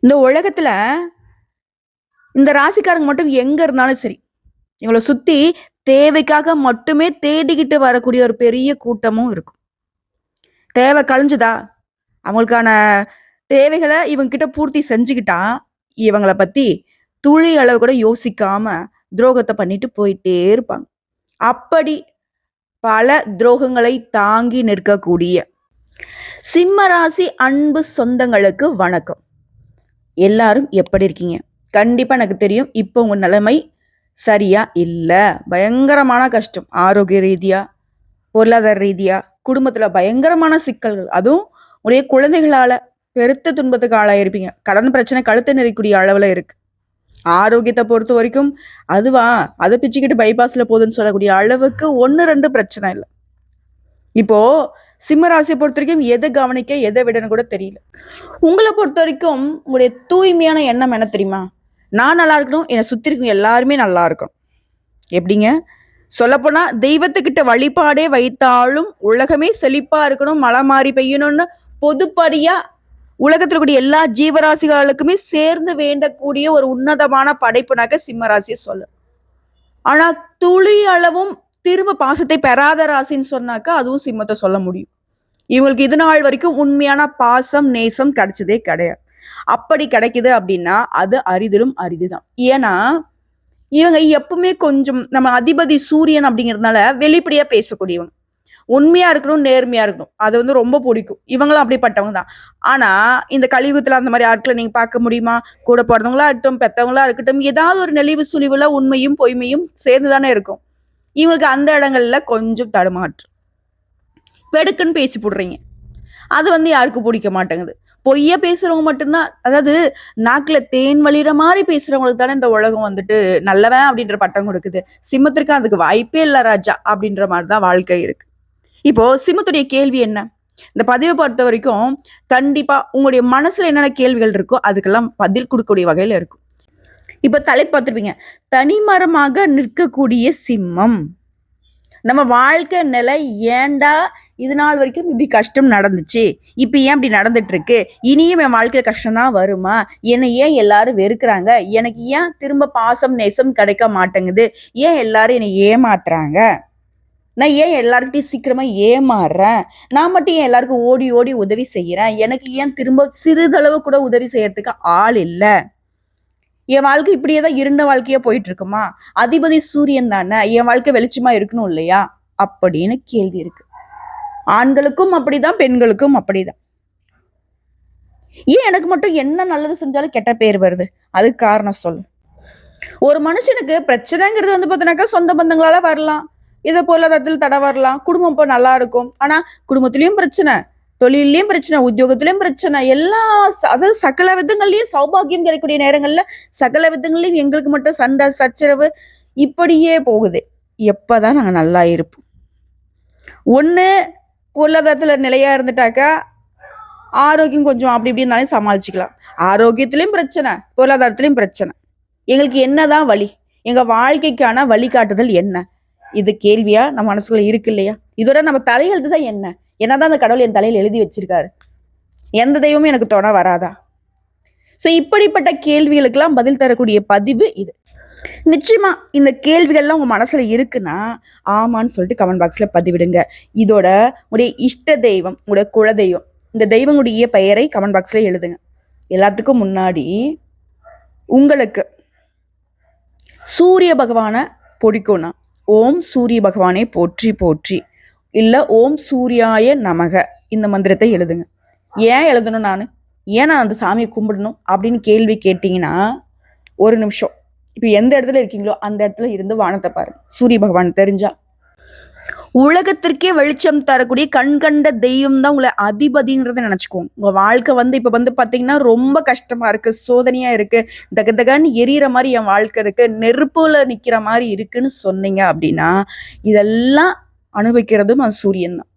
இந்த உலகத்துல இந்த ராசிக்காரங்க மட்டும் எங்க இருந்தாலும் சரி, இவங்கள சுத்தி தேவைக்காக மட்டுமே தேடிக்கிட்டு வரக்கூடிய ஒரு பெரிய கூட்டமும் இருக்கும். தேவை கழிஞ்சுதா, அவங்களுக்கான தேவைகள இவங்க கிட்ட பூர்த்தி செஞ்சுக்கிட்டா, இவங்கள பத்தி துளி அளவு கூட யோசிக்காம துரோகத்த பண்ணிட்டு போயிட்டே இருப்பாங்க. அப்படி பல துரோகங்களை தாங்கி நிற்கக்கூடிய சிம்ம ராசி அன்பு சொந்தங்களுக்கு வணக்கம். எல்லாரும் எப்படி இருக்கீங்க? கண்டிப்பா எனக்கு தெரியும். இப்போ உங்க நிலைமை சரியா இல்ல. பயங்கரமான கஷ்டம். ஆரோக்கிய ரீதியா, பொருளாதார ரீதியா, குடும்பத்துல பயங்கரமான சிக்கல்கள். அதுவும் உடைய குழந்தைகளால பெருத்த துன்பத்துக்கு ஆளாயிருப்பீங்க. கடன் பிரச்சனை கழுத்தை நெறிக்கூடிய அளவுல இருக்கு. ஆரோக்கியத்தை பொறுத்த வரைக்கும் அதுவா அதை பிச்சுக்கிட்டு பைபாஸ்ல போகுதுன்னு சொல்லக்கூடிய அளவுக்கு 1, 2 பிரச்சனை இல்லை. இப்போ சிம்ம ராசியை பொறுத்த வரைக்கும் எதை கவனிக்க எதை விடன்னு கூட தெரியல. உங்களை பொறுத்த வரைக்கும் உங்களுடைய தூய்மையான எண்ணம் என்ன தெரியுமா? நான் நல்லா இருக்கணும், என்னை சுத்தி இருக்கவங்க எல்லாருமே நல்லா இருக்கும். எப்படிங்க? சொல்லப்போனா தெய்வத்துக்கிட்ட வழிபாடே வைத்தாலும் உலகமே செழிப்பா இருக்கணும், மழை மாறி பெய்யணும்னு பொதுப்படியா உலகத்துல கூடிய எல்லா ஜீவராசிகளுக்குமே சேர்ந்து வேண்டக்கூடிய ஒரு உன்னதமான படைப்புனாக்க சிம்ம ராசியை சொல்லு. ஆனா துளி அளவும் திரும்ப பாசத்தை பெறாத ராசின்னு சொன்னாக்கா அதுவும் சிம்மத்தை சொல்ல முடியும். இவங்களுக்கு இது நாள் வரைக்கும் உண்மையான பாசம் நேசம் கிடைச்சதே கிடையாது. அப்படி கிடைக்குது அப்படின்னா அது அரிதிலும் அரிதுதான். ஏன்னா இவங்க எப்பவுமே கொஞ்சம் நம்ம அதிபதி சூரியன் அப்படிங்கிறதுனால வெளிப்படையா பேசக்கூடியவங்க, உண்மையா இருக்கணும், நேர்மையா இருக்கணும், அது வந்து ரொம்ப பிடிக்கும். இவங்களும் அப்படிப்பட்டவங்க தான். ஆனா இந்த கலியுகத்துல அந்த மாதிரி ஆட்களை நீங்க பார்க்க முடியுமா? கூட பிறந்தவங்களா இருக்கட்டும், பெத்தவங்களா இருக்கட்டும், ஏதாவது ஒரு நெளிவு சுழிவுல உண்மையும் பொய்மையும் சேர்ந்துதானே இருக்கும். இவங்களுக்கு அந்த இடங்கள்ல கொஞ்சம் தடுமாற்று, வெடுக்குன்னு பேசி போடுறீங்க. அது வந்து யாருக்கும் பிடிக்க மாட்டேங்குது. பொய்யா பேசுறவங்க மட்டும்தான், அதாவது நாக்குல தேன் வழிகிற மாதிரி பேசுறவங்களுக்கு தானே இந்த உலகம் வந்துட்டு நல்லவன் அப்படின்ற பட்டம் கொடுக்குது. சிம்மத்திற்கு அதுக்கு வாய்ப்பே இல்லை ராஜா அப்படின்ற மாதிரிதான் வாழ்க்கை இருக்கு. இப்போ சிம்மத்துடைய கேள்வி என்ன? இந்த பதிவை பொறுத்த வரைக்கும் கண்டிப்பா உங்களுடைய மனசுல என்னென்ன கேள்விகள் இருக்கோ அதுக்கெல்லாம் பதில் கொடுக்கக்கூடிய வகையில இருக்கும். இப்ப தலைப்பு பார்த்துருப்பீங்க, தனிமரமாக நிற்கக்கூடிய சிம்மம். நம்ம வாழ்க்கை நிலை ஏண்டா இது நாள் வரைக்கும் இப்படி கஷ்டம் நடந்துச்சு, இப்ப ஏன் இப்படி நடந்துட்டு இருக்கு, இனியும் என் வாழ்க்கையில கஷ்டம் தான் வருமா, என்னை ஏன் எல்லாரும் வெறுக்கிறாங்க, எனக்கு ஏன் திரும்ப பாசம் நேசம் கிடைக்க மாட்டேங்குது, ஏன் எல்லாரும் என்னை ஏமாத்துறாங்க, நான் ஏன் எல்லாருக்கிட்டையும் சீக்கிரமா ஏமாறுறேன், நான் மட்டும் ஏன் எல்லாருக்கும் ஓடி ஓடி உதவி செய்யறேன், எனக்கு ஏன் திரும்ப சிறிதளவு கூட உதவி செய்யறதுக்கு ஆள் இல்லை, என் வாழ்க்கை இப்படியே தான் இருண்ட வாழ்க்கையா போயிட்டு இருக்குமா, அதிபதி சூரியன் தானே, என் வாழ்க்கை வெளிச்சமா இருக்கணும் இல்லையா அப்படின்னு கேள்வி இருக்கு. ஆண்களுக்கும் அப்படிதான், பெண்களுக்கும் அப்படிதான். ஏன் எனக்கு மட்டும் என்ன நல்லது செஞ்சாலும் கெட்ட பேர் வருது? அதுக்கு காரணம் சொல்லு. ஒரு மனுஷனுக்கு பிரச்சனைங்கிறது வந்து பார்த்தீங்கன்னாக்கா சொந்த பந்தங்களால வரலாம், இதை பொருளாதாரத்தில் தடை வரலாம், குடும்பம் இப்போ நல்லா இருக்கும், ஆனா குடும்பத்திலயும் பிரச்சனை, தொழிலையும் பிரச்சனை, உத்தியோகத்திலயும் பிரச்சனை, எல்லா அதாவது சகல விதங்கள்லயும் சௌபாகியம் கிடைக்கக்கூடிய நேரங்கள்ல சகல விதங்கள்லயும் எங்களுக்கு மட்டும் சண்டை சச்சரவு இப்படியே போகுது. எப்பதான் நாங்க நல்லா இருப்போம்? ஒண்ணு பொருளாதாரத்துல நிலையா இருந்துட்டாக்கா ஆரோக்கியம் கொஞ்சம் அப்படி இப்படி இருந்தாலும் சமாளிச்சுக்கலாம். ஆரோக்கியத்திலயும் பிரச்சனை, பொருளாதாரத்திலயும் பிரச்சனை. எங்களுக்கு என்னதான் வழி? எங்க வாழ்க்கைக்கான வழிகாட்டுதல் என்ன? இது கேள்வியா நம்ம மனசுக்குள்ள இருக்கு இல்லையா? இதோட நம்ம தலையெழுத்து தான் என்ன? என்னதான் அந்த கடவுள் என் தலையில எழுதி வச்சிருக்காரு? எந்த தெய்வமும் எனக்கு துணை வராதா? சோ இப்படிப்பட்ட கேள்விகளுக்கெல்லாம் பதில் தரக்கூடிய பதிவு இது. நிச்சயமா இந்த கேள்விகள்லாம் உங்க மனசுல இருக்குன்னா ஆமான்னு சொல்லிட்டு கமெண்ட் பாக்ஸ்ல பதிவிடுங்க. இதோட உடைய இஷ்ட தெய்வம், உடைய குல தெய்வம், இந்த தெய்வங்களுடைய பெயரை கமெண்ட் பாக்ஸ்ல எழுதுங்க. எல்லாத்துக்கும் முன்னாடி உங்களுக்கு சூரிய பகவானை பிடிக்கும்னா ஓம் சூரிய பகவானை போற்றி போற்றி, இல்ல ஓம் சூர்யாய நமக இந்த மந்திரத்தை எழுதுங்க. ஏன் எழுதணும்? ஏன் நான் அந்த சாமியை கும்பிடணும் அப்படின்னு கேள்வி கேட்டீங்கன்னா, ஒரு நிமிஷம் இப்ப எந்த இடத்துல இருக்கீங்களோ அந்த இடத்துல இருந்து வானத்தை பாருங்க. சூரிய பகவான் தெரிஞ்சா உலகத்திற்கே வெளிச்சம் தரக்கூடிய கண் கண்ட தெய்வம் தான் உங்களை அதிபதிங்கிறத நினைச்சுக்கோங்க. உங்க வாழ்க்கை வந்து இப்ப வந்து பாத்தீங்கன்னா ரொம்ப கஷ்டமா இருக்கு, சோதனையா இருக்கு, தகன்னு எரியற மாதிரி என் வாழ்க்கை இருக்கு, நெருப்புல நிக்கிற மாதிரி இருக்குன்னு சொன்னீங்க அப்படின்னா இதெல்லாம் அனுபவிக்கிறதும் அது சூரியன் தான்.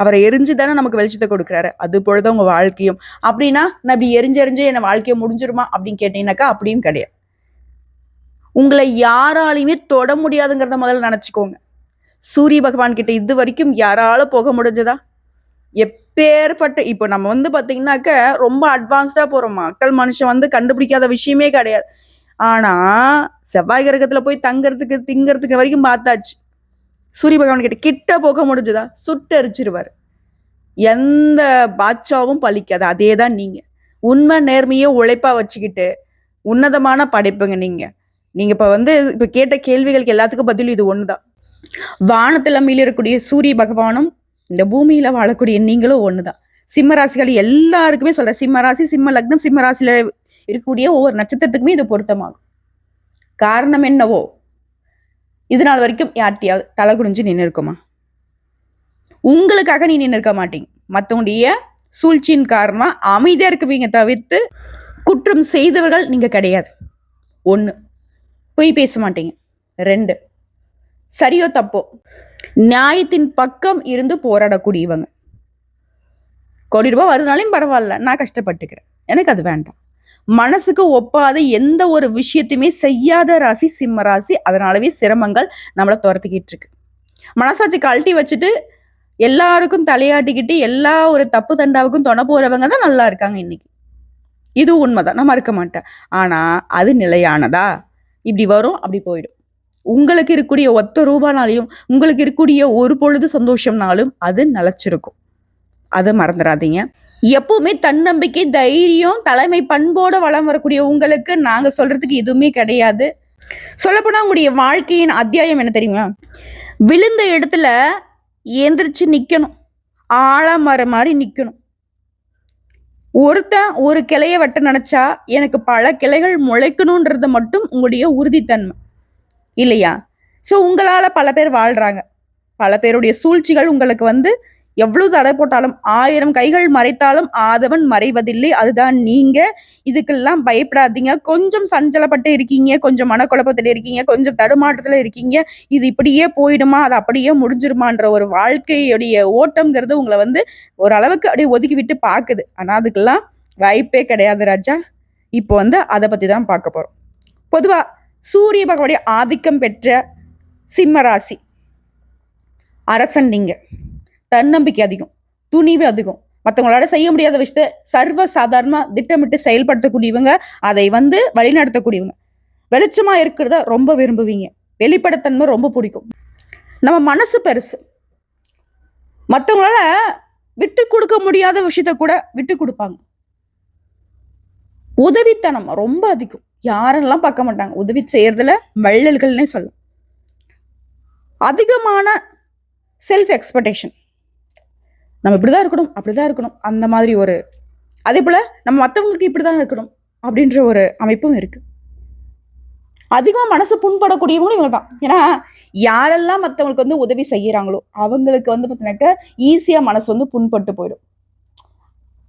அவரை எரிஞ்சு தானே நமக்கு வெளிச்சத்தை கொடுக்குறாரு. அது போலதான் உங்க வாழ்க்கையும். அப்படின்னா நான் இப்படி எரிஞ்சு என்ன வாழ்க்கையை முடிஞ்சிருமா அப்படின்னு கேட்டீங்கன்னாக்கா அப்படியும் கிடையாது. உங்களை யாராலையுமே தொட முடியாதுங்கிறத முதல்ல நினைச்சுக்கோங்க. சூரிய பகவான் கிட்ட இது வரைக்கும் யாரால போக முடிஞ்சதா? எப்பேற்பட்ட இப்போ நம்ம வந்து பாத்தீங்கன்னாக்க ரொம்ப அட்வான்ஸ்டா போறோம். மக்கள் மனுஷன் வந்து கண்டுபிடிக்காத விஷயமே கிடையாது. ஆனா செவ்வாய் கிரகத்துல போய் தங்கறதுக்கு திங்கறதுக்கு வரைக்கும் பார்த்தாச்சு. சூரிய பகவான் கிட்ட போக முடிஞ்சதா? சுட்டு எரிச்சிருவாரு. எந்த பாட்சாவும் பழிக்காது. அதேதான் நீங்க. உண்மை நேர்மையை உழைப்பா வச்சுக்கிட்டு உன்னதமான படைப்புங்க நீங்க. நீங்க இப்ப கேட்ட கேள்விகளுக்கு எல்லாத்துக்கும் பதில் இது ஒண்ணுதான். வானத்துல இருக்கக்கூடிய சூரிய பகவானும் இந்த பூமியில வாழக்கூடிய நீங்களும் ஒண்ணுதான். சிம்ம ராசிகள் எல்லாருக்குமே சொல்றேன். சிம்ம ராசி, சிம்ம லக்னம், சிம்ம ராசியில இருக்கக்கூடிய ஒவ்வொரு நட்சத்திரத்துக்குமே இது பொருத்தமாகும். காரணம் என்னவோ இது நாள் வரைக்கும் யார்ட்டையாவது தலை குடிஞ்சு நின்று இருக்குமா? உங்களுக்காக நீ நின்று இருக்க மாட்டீங்க. மற்றவங்களுடைய சூழ்ச்சியின் காரணமா அமைதியா இருக்குவீங்க தவிர்த்து குற்றம் செய்தவர்கள் நீங்க கிடையாது. 1, பொய் பேச மாட்டீங்க. 2, சரியோ தப்போ நியாயத்தின் பக்கம் இருந்து போராடக்கூடியவங்க. கோடி ரூபாய் வருதுனாலையும் பரவாயில்ல, நான் கஷ்டப்பட்டுக்கிறேன், எனக்கு அது வேண்டாம். மனசுக்கு ஒப்பாத எந்த ஒரு விஷயத்தையுமே செய்யாத ராசி சிம்ம ராசி. அதனாலவே சிரமங்கள் நம்மளை துரத்திக்கிட்டு இருக்கு. மனசாட்சி கழட்டி வச்சுட்டு எல்லாருக்கும் தலையாட்டிக்கிட்டு எல்லா ஒரு தப்பு தண்டாவுக்கும் தொண போறவங்க தான் நல்லா இருக்காங்க இன்னைக்கு. இது உண்மைதான், நான் மறுக்க மாட்டேன். ஆனா அது நிலையானதா? இப்படி வரும், அப்படி போயிடும். உங்களுக்கு இருக்கக்கூடிய ஒத்த ரூபானாலையும் உங்களுக்கு இருக்கக்கூடிய ஒரு பொழுது சந்தோஷம்னாலும் அது நிலைச்சிருக்கும். அதை மறந்துடாதீங்க. எப்பவுமே தன்னம்பிக்கை, தைரியம், தலைமை பண்போட வளம் வரக்கூடிய உங்களுக்கு நாங்க சொல்றதுக்கு எதுவுமே கிடையாது. சொல்லப்போனா உங்களுடைய வாழ்க்கையின் அத்தியாயம் என்ன தெரியுமா? விழுந்த இடத்துல எந்திரிச்சு நிக்கணும். ஆலமரம் மாதிரி நிக்கணும். ஒருத்தன் ஒரு கிளைய வெட்ட நினைச்சா எனக்கு பல கிளைகள் முளைக்கணும்ன்றது மட்டும் உங்களுடைய உறுதித்தன்மை இல்லையா? ஸோ உங்களால பல பேர் வாழ்றாங்க. பல பேருடைய சூழ்ச்சிகள் உங்களுக்கு எவ்வளவு தடை போட்டாலும் 1000 கைகள் மறைத்தாலும் ஆதவன் மறைவதில்லை. அதுதான் நீங்க. இதுக்கெல்லாம் பயப்படாதீங்க. கொஞ்சம் சஞ்சலப்பட்டு இருக்கீங்க, கொஞ்சம் மனக்குழப்பத்தில் இருக்கீங்க, கொஞ்சம் தடுமாற்றத்துல இருக்கீங்க. இது இப்படியே போயிடுமா, அது அப்படியே முடிஞ்சிருமான்ற ஒரு வாழ்க்கையுடைய ஓட்டம்ங்கிறது உங்களை ஓரளவுக்கு அப்படியே ஒதுக்கி விட்டு பாக்குது. ஆனா அதுக்கெல்லாம் வாய்ப்பே கிடையாது ராஜா. இப்போ அதை பத்தி தான் பார்க்க போறோம். பொதுவா சூரிய பகவானுடைய ஆதிக்கம் பெற்ற சிம்ம ராசி அரசன் நீங்க. தன்னம்பிக்கை அதிகம், துணிவு அதிகம், மற்றவங்களால செய்ய முடியாத விஷயத்த சர்வ சாதாரணமா திட்டமிட்டு செயல்படுத்தக்கூடியவங்க, அதை வழிநடத்தக்கூடியவங்க. வெளிச்சமா இருக்கிறத ரொம்ப விரும்புவீங்க. வெளிப்படைத்தன்மை ரொம்ப பிடிக்கும். நம்ம மனசு பெருசு. மற்றவங்களால விட்டு கொடுக்க முடியாத விஷயத்த கூட விட்டு கொடுப்பாங்க. உதவித்தனம் ரொம்ப அதிகம். யாரெல்லாம் பார்க்க மாட்டாங்க. உதவி செய்யறதுல வள்ளல்கள்னே சொல்லலாம். அதிகமான செல்ஃப் எக்ஸ்பெக்டேஷன். நம்ம இப்படிதான் இருக்கணும், அப்படிதான் இருக்கணும், அந்த மாதிரி அதே போல நம்ம மற்றவங்களுக்கு இப்படிதான் இருக்கணும் அப்படின்ற ஒரு அமைப்பும் இருக்கு. அதிகமா மனசு புண்படக்கூடியவங்களும் இவங்க தான். ஏன்னா யாரெல்லாம் மற்றவங்களுக்கு உதவி செய்யறாங்களோ அவங்களுக்கு பார்த்தீங்கன்னாக்க ஈஸியா மனசு புண்பட்டு போயிடும்.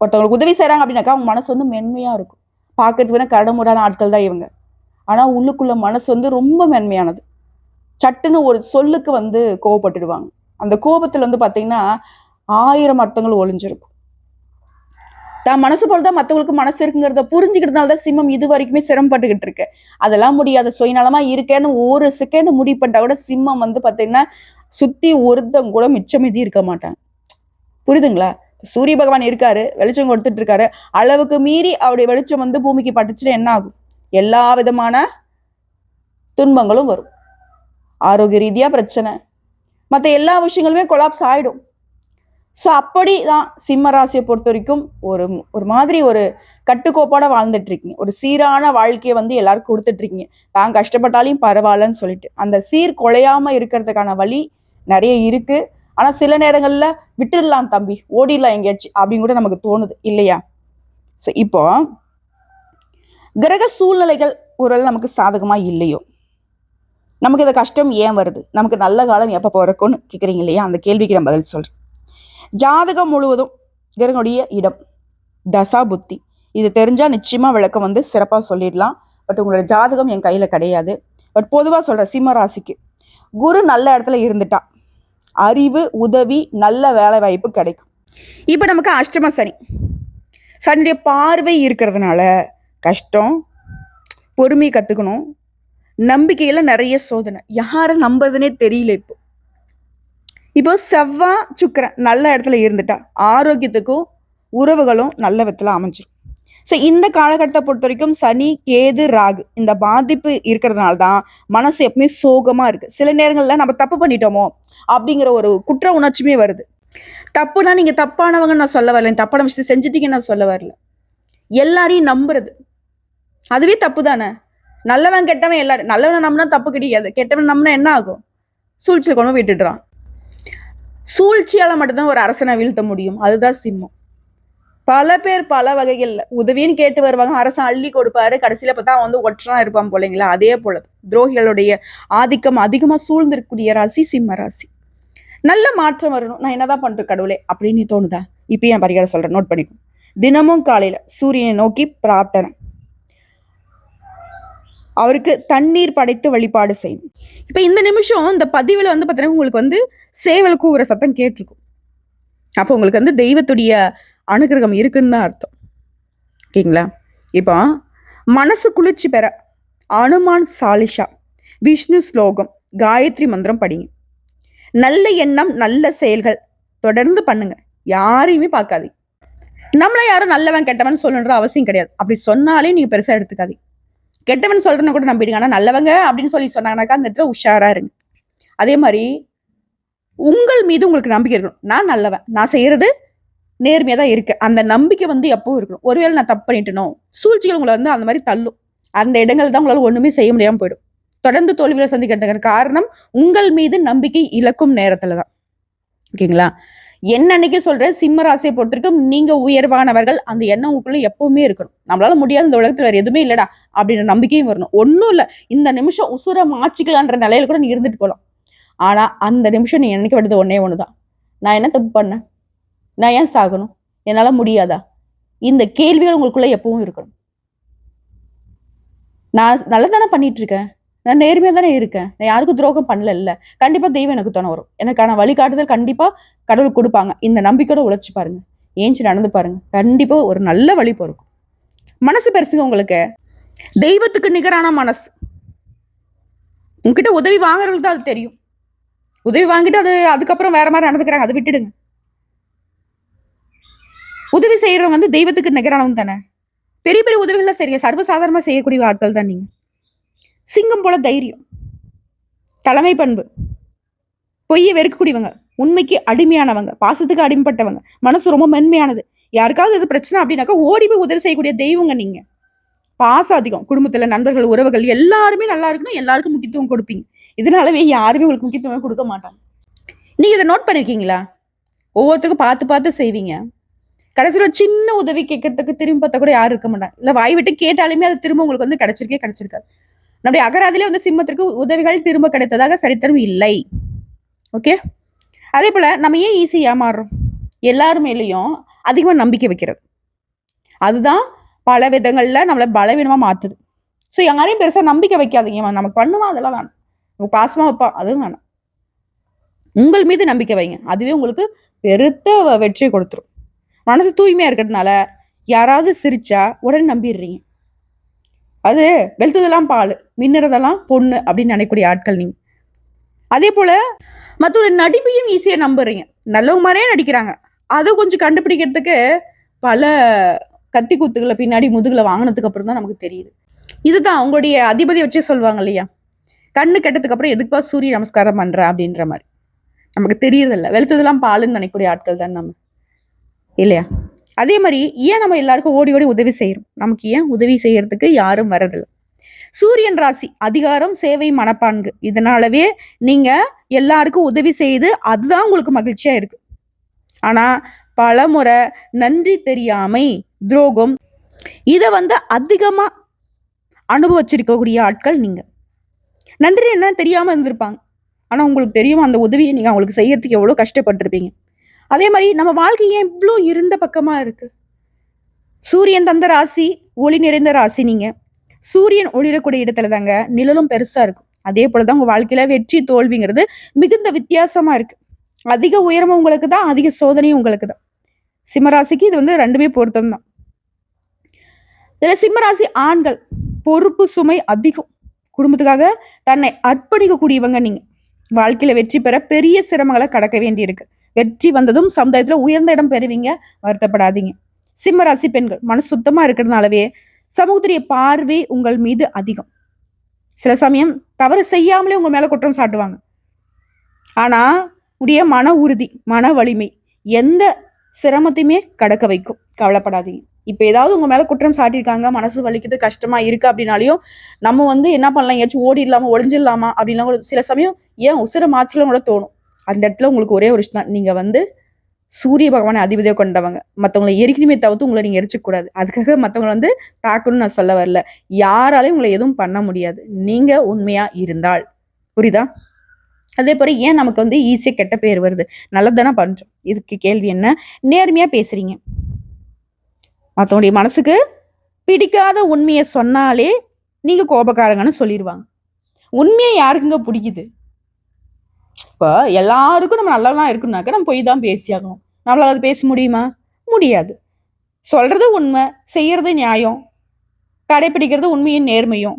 ஒருத்தவங்களுக்கு உதவி செய்யறாங்க அப்படின்னாக்கா அவங்க மனசு மென்மையா இருக்கும். பார்க்கறதுக்கு கரடுமுரடான ஆட்கள் தான் இவங்க. ஆனா உள்ளுக்குள்ள மனசு ரொம்ப மென்மையானது. சட்டுன்னு ஒரு சொல்லுக்கு கோவப்பட்டுடுவாங்க. அந்த கோபத்துல பாத்தீங்கன்னா 1000 அர்த்தங்கள் ஒளிஞ்சிருக்கும். தான் மனசு போலதான் மற்றவங்களுக்கு மனசு இருக்குங்கிறத புரிஞ்சுக்கிட்டதுனாலதான் சிம்மம் இது வரைக்குமே சிரமப்பட்டுக்கிட்டு இருக்கு. அதெல்லாம் முடியாத சுயநலமா இருக்கேன்னு ஒரு செகண்ட் முடிவு பண்ணிட்டா கூட சிம்மம் பாத்தீங்கன்னா சுத்தி ஒருத்தம் கூட மிச்சம் மீதி இருக்க மாட்டாங்க. புரியுதுங்களா? சூரிய பகவான் இருக்காரு, வெளிச்சம் கொடுத்துட்டு இருக்காரு. அளவுக்கு மீறி அவருடைய வெளிச்சம் பூமிக்கு பட்டுச்சுன்னா என்ன ஆகும்? எல்லா விதமான துன்பங்களும் வரும். ஆரோக்கிய ரீதியா பிரச்சனை, மற்ற எல்லா விஷயங்களுமே கொலாப்ஸ் ஆயிடும். ஸோ அப்படிதான் சிம்ம ராசியை பொறுத்த வரைக்கும் ஒரு மாதிரி ஒரு கட்டுக்கோப்போட வாழ்ந்துட்டு இருக்கீங்க. ஒரு சீரான வாழ்க்கையை எல்லாருக்கும் கொடுத்துட்டு இருக்கீங்க. தான் கஷ்டப்பட்டாலையும் பரவாயில்லன்னு சொல்லிட்டு அந்த சீர் குலையாம இருக்கிறதுக்கான வழி நிறைய இருக்கு. ஆனா சில நேரங்கள்ல விட்டுடலாம் தம்பி, ஓடிடலாம் எங்கேயாச்சும் அப்படின்னு கூட நமக்கு தோணுது இல்லையா? ஸோ இப்போ கிரக சூழ்நிலைகள் ஒரு நமக்கு சாதகமா இல்லையோ, நமக்கு இந்த கஷ்டம் ஏன் வருது, நமக்கு நல்ல காலம் எப்போ பிறக்கும்னு கேட்குறீங்க இல்லையா? அந்த கேள்விக்கு நான் பதில் சொல்றேன். ஜாதகம் முழுவதும் கிரகனுடைய இடம், தசா புத்தி, இது தெரிஞ்சா நிச்சயமா விளக்கம் சிறப்பா சொல்லிடலாம். பட் உங்களோட ஜாதகம் என் கையில கிடையாது. பட் பொதுவா சொல்ற சிம்ம ராசிக்கு குரு நல்ல இடத்துல இருந்துட்டா அறிவு, உதவி, நல்ல வேலை வாய்ப்பு கிடைக்கும். இப்ப நமக்கு அஷ்டம சனி, சனியுடைய பார்வை இருக்கிறதுனால கஷ்டம், பொறுமை கத்துக்கணும், நம்பிக்கையில நிறைய சோதனை, யாரை நம்புறதுனே தெரியல. இப்போ இப்போ செவ்வாய் சுக்கிரன் நல்ல இடத்துல இருந்துட்டா ஆரோக்கியத்துக்கும் உறவுகளும் நல்ல விதத்துல அமைஞ்சிடும். ஸோ இந்த காலகட்டத்தை பொறுத்த வரைக்கும் சனி, கேது, ராகு இந்த பாதிப்பு இருக்கிறதுனால தான் மனசு எப்பவுமே சோகமா இருக்கு. சில நேரங்கள்ல நம்ம தப்பு பண்ணிட்டோமோ அப்படிங்கிற ஒரு குற்ற உணர்ச்சியுமே வருது. தப்புனா நீங்க தப்பானவங்கன்னு நான் சொல்ல வரல, தப்பான விஷயத்தை செஞ்சுட்டீங்கன்னு நான் சொல்ல வரல. எல்லாரையும் நம்புறது அதுவே தப்பு தானே. நல்லவன் கெட்டவன் எல்லாரும், நல்லவனை நம்பினா தப்பு கிடையாது, கெட்டவன் நம்பினா என்ன ஆகும்? சூழ்ச்சியில் கொண்டு விட்டுடுறான். சூழ்ச்சியால மட்டும்தான் ஒரு அரசனை வீழ்த்த முடியும். அதுதான் சிம்மம். பல பேர் பல வகைகள்ல உதவின்னு கேட்டு வருவாங்க, அரசன் அள்ளி கொடுப்பாரு, கடைசியில பார்த்தா அவன் வந்து ஒற்றனா இருப்பான் போலீங்களா. அதே போல துரோகிகளுடைய ஆதிக்கம் அதிகமா சூழ்ந்திருக்கக்கூடிய ராசி சிம்ம ராசி. நல்ல மாற்றம் வரணும், நான் என்னதான் பண்றேன் கடவுளே அப்படின்னு தோணுதா? இப்பயும் என் பரிகாரம் சொல்றேன், நோட் பண்ணிக்கும். தினமும் காலையில சூரியனை நோக்கி பிரார்த்தனை, அவருக்கு தண்ணீர் படைத்து வழிபாடு செய்யணும். இப்ப இந்த நிமிஷம் இந்த பதிவுல வந்து பாத்தீங்கன்னா உங்களுக்கு வந்து சேவல் கூவுற சத்தம் கேட்டிருக்கும். அப்போ உங்களுக்கு வந்து தெய்வத்துடைய அனுகிரகம் இருக்குன்னு தான் அர்த்தம். ஓகேங்களா? இப்போ மனசு குளிர்ச்சி பெற அனுமான் சாலிஷா, விஷ்ணு ஸ்லோகம், காயத்ரி மந்திரம் படிங்க. நல்ல எண்ணம் நல்ல செயல்கள் தொடர்ந்து பண்ணுங்க. யாரையுமே பார்க்காது. நம்மள யாரும் நல்லவன் கெட்டவன் சொல்லணுன்ற அவசியம் கிடையாது. அப்படி சொன்னாலே நீங்க பெருசா எடுத்துக்காது. கெட்டவன் சொல்றேன்னு கூட நம்பிடுங்க. ஆனா நல்லவங்க அப்படின்னு சொல்லி சொன்னாங்கன்னாக்கா அந்த இடத்துல உஷாரா இருங்க. அதே மாதிரி உங்கள் மீது உங்களுக்கு நம்பிக்கை இருக்கணும். நான் நல்லவன், நான் செய்யறது நேர்மையா தான் இருக்கு, அந்த நம்பிக்கை வந்து எப்பவும் இருக்கணும். ஒருவேளை நான் தப்பு பண்ணிட்டேனோ, சூழ்ச்சிகள் உங்களை வந்து அந்த மாதிரி தள்ளும். அந்த இடங்கள் தான் உங்களால ஒண்ணுமே செய்ய முடியாம போயிடும். தொடர்ந்து தோல்விகளை சந்திக்கிற காரணம் உங்கள் மீது நம்பிக்கை இழக்கும் நேரத்துலதான். ஓகேங்களா? என்ன அன்னைக்கு சொல்றேன், சிம்ம ராசியை பொறுத்திருக்கும் நீங்க உயர்வானவர்கள். அந்த எண்ணம் உங்களுக்குள்ள எப்பவுமே இருக்கணும். நம்மளால முடியாது, இந்த உலகத்துல வேற எதுவுமே இல்லடா அப்படின்ற நம்பிக்கையும் வரணும். ஒன்னும் இல்ல, இந்த நிமிஷம் உசுர மாச்சிக்கலான்ற நிலையில கூட நீ இருந்துட்டு போலாம். ஆனா அந்த நிமிஷம் நீ நினைக்க வேண்டியது ஒன்னே ஒண்ணுதான், நான் என்ன தப்பு பண்ணேன், நான் ஏன் சாகணும், என்னால முடியாதா? இந்த கேள்விகள் உங்களுக்குள்ள எப்பவும் இருக்கணும். நான் நல்லதானே பண்ணிட்டு இருக்கேன், நான் நேர்மையா தானே இருக்கேன், நான் யாருக்கும் துரோகம் பண்ணல இல்ல, கண்டிப்பா தெய்வம் எனக்கு துணை வரும், எனக்கான வழிகாட்டுதல் கண்டிப்பா கடவுள் கொடுப்பாங்க. இந்த நம்பிக்கையோட உழைச்சு பாருங்க, ஏஞ்சி நடந்து பாருங்க, கண்டிப்பா ஒரு நல்ல வழி பிறக்கும். மனசு பெருசுங்க உங்களுக்கு, தெய்வத்துக்கு நிகரான மனசு. உங்ககிட்ட உதவி வாங்குறவங்களுக்கு தான் அது தெரியும். உதவி வாங்கிட்டு அதுக்கப்புறம் வேற மாதிரி நடந்துக்கிறாங்க, அதை விட்டுடுங்க. உதவி செய்யறவங்க வந்து தெய்வத்துக்கு நிகரானவங்க தானே. பெரிய பெரிய உதவிகள்லாம் செய்ய சர்வசாதாரணமா செய்யக்கூடிய ஆட்கள் தான் நீங்க. சிங்கம் போல தைரியம், தலைமை பண்பு, பொய்யை வெறுக்கக்கூடியவங்க, உண்மைக்கு அடிமையானவங்க, பாசத்துக்கு அடிமைப்பட்டவங்க, மனசு ரொம்ப மென்மையானது. யாருக்காவது எது பிரச்சனை அப்படின்னாக்கா ஓடி போய் உதவி செய்யக்கூடிய தெய்வங்க நீங்க. பாசம் அதிகம், குடும்பத்துல நண்பர்கள் உறவுகள் எல்லாருமே நல்லா இருக்கணும், எல்லாருக்கும் முக்கியத்துவம் கொடுப்பீங்க. இதனாலவே யாருமே உங்களுக்கு முக்கியத்துவம் கொடுக்க மாட்டாங்க. நீங்க இதை நோட் பண்ணிருக்கீங்களா? ஒவ்வொருத்தருக்கும் பார்த்து பார்த்து செய்வீங்க. கடைசியில சின்ன உதவி கேட்கறதுக்கு திரும்பி பார்த்தா கூட யாரும் இருக்க மாட்டாங்க. இல்ல வாய் விட்டு கேட்டாலுமே அது திரும்ப உங்களுக்கு வந்து கிடைச்சிருக்காது. நம்முடைய அகராதிலே வந்து சிம்மத்திற்கு உதவிகள் திரும்ப கிடைத்ததாக சரித்திரம் இல்லை. ஓகே, அதே போல நம்ம ஏன் ஈஸி ஏமாறுறோம்? எல்லாருமேலையும் அதிகமா நம்பிக்கை வைக்கிறது, அதுதான் பல விதங்கள்ல நம்மள பலவீனமா மாத்துது. ஸோ யாரையும் பெருசா நம்பிக்கை வைக்காதீங்க. நமக்கு பண்ணுவான் அதெல்லாம் வேணாம், நமக்கு பாசமா வைப்பான் அதுவும் வேணாம். உங்கள் மீது நம்பிக்கை வைங்க, அதுவே உங்களுக்கு பெருத்த வெற்றியை கொடுத்துரும். மனசு தூய்மையா இருக்கிறதுனால யாராவது சிரிச்சா உடனே நம்பிடுறீங்க. அது வெளுத்ததெல்லாம் பால், மின்னுறதெல்லாம் பொண்ணு அப்படின்னு நினைக்கக்கூடிய ஆட்கள் நீங்க. அதே போல மற்றொரு நடிப்பையும் ஈஸியா நம்புறீங்க. நல்லவங்க மாதிரியே நடிக்கிறாங்க, அதை கொஞ்சம் கண்டுபிடிக்கிறதுக்கு பல கத்தி குத்துகளை பின்னாடி முதுகுல வாங்கினதுக்கு அப்புறம் தான் நமக்கு தெரியுது. இதுதான் உங்களுடைய அதிபதி வச்சே சொல்லுவாங்க இல்லையா, கண்ணு கெட்டதுக்கு அப்புறம் எதுக்குப்பா சூரிய நமஸ்காரம் பண்ற அப்படின்ற மாதிரி. நமக்கு தெரியறதில்ல, வெளுத்ததெல்லாம் பாலுன்னு நினைக்கக்கூடிய ஆட்கள் தான் நம்ம இல்லையா? அதே மாதிரி ஏன் நம்ம எல்லாருக்கும் ஓடி ஓடி உதவி செய்யறோம்? நமக்கு ஏன் உதவி செய்யறதுக்கு யாரும் வரதில்லை. சூரியன் ராசி அதிகாரம், சேவை, மனப்பான்கு, இதனாலவே நீங்க எல்லாருக்கும் உதவி செய்து அதுதான் உங்களுக்கு மகிழ்ச்சியா இருக்கு. ஆனா பல முறை நன்றி தெரியாமை, துரோகம் இத வந்து அதிகமா அனுபவிச்சிருக்கக்கூடிய ஆட்கள் நீங்க. நன்றி என்ன தெரியாம இருந்திருப்பாங்க, ஆனா உங்களுக்கு தெரியும் அந்த உதவியை நீங்க அவங்களுக்கு செய்யறதுக்கு எவ்வளவு கஷ்டப்பட்டிருப்பீங்க. அதே மாதிரி நம்ம வாழ்க்கை ஏன் இவ்வளோ இருண்ட பக்கமா இருக்கு? சூரியன் தந்த ராசி, ஒளி நிறைந்த ராசி நீங்க. சூரியன் ஒளிரக்கூடிய இடத்துல தாங்க நிழலும் பெருசா இருக்கும். அதே போலதான் உங்க வாழ்க்கையில வெற்றி தோல்விங்கிறது மிகுந்த வித்தியாசமா இருக்கு. அதிக உயரமும் உங்களுக்கு தான், அதிக சோதனையும் உங்களுக்கு தான். சிம்மராசிக்கு இது வந்து ரெண்டுமே பொருத்தம் தான். இதுல சிம்மராசி ஆண்கள் பொறுப்பு சுமை அதிகம், குடும்பத்துக்காக தன்னை அர்ப்பணிக்க கூடியவங்க நீங்க. வாழ்க்கையில வெற்றி பெற பெரிய சிரமங்களை கடக்க வேண்டியிருக்கு. வெற்றி வந்ததும் சமுதாயத்துல உயர்ந்த இடம் பெறுவீங்க, வருத்தப்படாதீங்க. சிம்ம ராசி பெண்கள் மனசு சுத்தமா இருக்கிறதுனாலவே சமூகத்துடைய பார்வை உங்கள் மீது அதிகம். சில சமயம் தவறு செய்யாமலே உங்க மேல குற்றம் சாட்டுவாங்க. ஆனா உடைய மன உறுதி, மன வலிமை எந்த சிரமத்தையுமே கடக்க வைக்கும். கவலைப்படாதீங்க. இப்ப ஏதாவது உங்க மேல குற்றம் சாட்டியிருக்காங்க, மனசு வலிக்குது, கஷ்டமா இருக்கு அப்படின்னாலையும் நம்ம என்ன பண்ணலாம், எங்கேயாச்சும் ஓடிடலாமா, ஒளிஞ்சிடலாமா அப்படின்லாம் கூட சில சமயம் ஏன் உசுர மாச்சலாம் கூட தோணும். அந்த இடத்துல உங்களுக்கு ஒரே ஒரு விஷயம் தான், நீங்க சூரிய பகவானை அதிபதியாக கொண்டவங்க. மற்றவங்களை எரிக்கணுமே தவிர்த்து உங்களை நீங்க எரிச்சக்கூடாது. அதுக்காக மற்றவங்களை தாக்கணும்னு நான் சொல்ல வரல. யாராலையும் உங்களை எதுவும் பண்ண முடியாது, நீங்க உண்மையா இருந்தால். புரியுதா? அதே போல ஏன் நமக்கு ஈஸியா கெட்ட பேர் வருது? நல்லதானே பண்றோம். இதுக்கு கேள்வி என்ன? நேர்மையா பேசுறீங்க. மற்றவங்களுடைய மனசுக்கு பிடிக்காத உண்மையை சொன்னாலே நீங்க கோபக்காரங்கன்னு சொல்லிடுவாங்க. உண்மையை யாருக்குங்க பிடிக்குது? இப்போ எல்லாருக்கும் நம்ம நல்லவனா இருக்குனாக்க நம்ம போய் தான் பேசியாகணும். நம்மளால அது பேச முடியுமா? முடியாது. சொல்றது உண்மை, செய்யறது நியாயம், கடைபிடிக்கிறது உண்மையின் நேர்மையும்.